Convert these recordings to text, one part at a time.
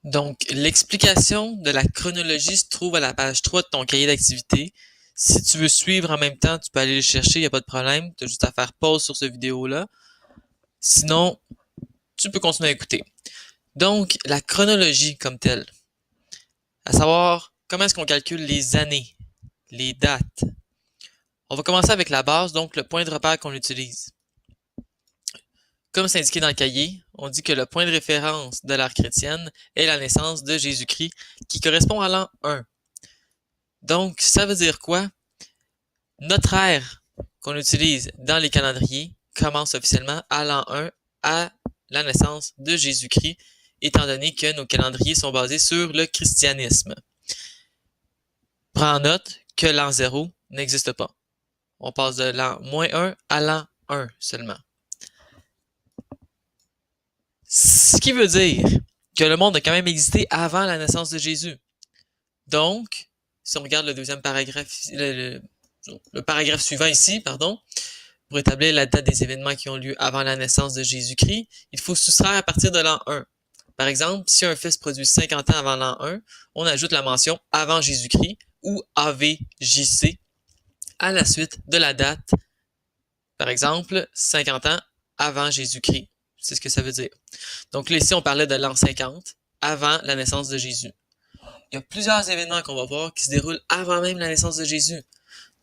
Donc, l'explication de la chronologie se trouve à la page 3 de ton cahier d'activité. Si tu veux suivre en même temps, tu peux aller le chercher, il n'y a pas de problème. Tu as juste à faire pause sur cette vidéo-là. Sinon, tu peux continuer à écouter. Donc, la chronologie comme telle, à savoir comment est-ce qu'on calcule les années, les dates. On va commencer avec la base, donc le point de repère qu'on utilise. Comme c'est indiqué dans le cahier, on dit que le point de référence de l'ère chrétienne est la naissance de Jésus-Christ, qui correspond à l'an 1. Donc, ça veut dire quoi? Notre ère qu'on utilise dans les calendriers commence officiellement à l'an 1, à la naissance de Jésus-Christ, étant donné que nos calendriers sont basés sur le christianisme. Prends en note que l'an 0 n'existe pas. On passe de l'an -1 à l'an 1 seulement. Ce qui veut dire que le monde a quand même existé avant la naissance de Jésus. Donc, si on regarde le deuxième paragraphe, le paragraphe suivant ici, pardon, pour établir la date des événements qui ont lieu avant la naissance de Jésus-Christ, il faut soustraire à partir de l'an 1. Par exemple, si un fils produit 50 ans avant l'an 1, on ajoute la mention avant Jésus-Christ ou AVJC à la suite de la date. Par exemple, 50 ans avant Jésus-Christ. C'est ce que ça veut dire. Donc là, ici, on parlait de l'an 50, avant la naissance de Jésus. Il y a plusieurs événements qu'on va voir qui se déroulent avant même la naissance de Jésus.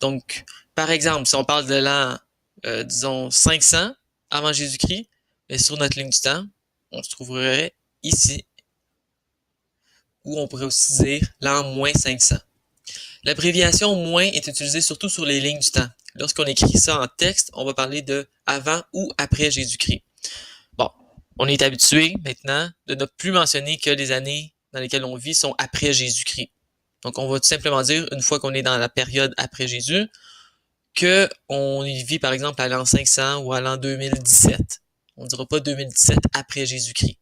Donc, par exemple, si on parle de l'an, disons, 500 avant Jésus-Christ, mais sur notre ligne du temps, on se trouverait ici, ou on pourrait aussi dire l'an -500. L'abréviation moins est utilisée surtout sur les lignes du temps. Lorsqu'on écrit ça en texte, on va parler de avant ou après Jésus-Christ. Bon, on est habitué maintenant de ne plus mentionner que les années dans lesquelles on vit sont après Jésus-Christ. Donc, on va tout simplement dire, une fois qu'on est dans la période après Jésus, que on y vit par exemple à l'an 500 ou à l'an 2017. On ne dira pas 2017 après Jésus-Christ.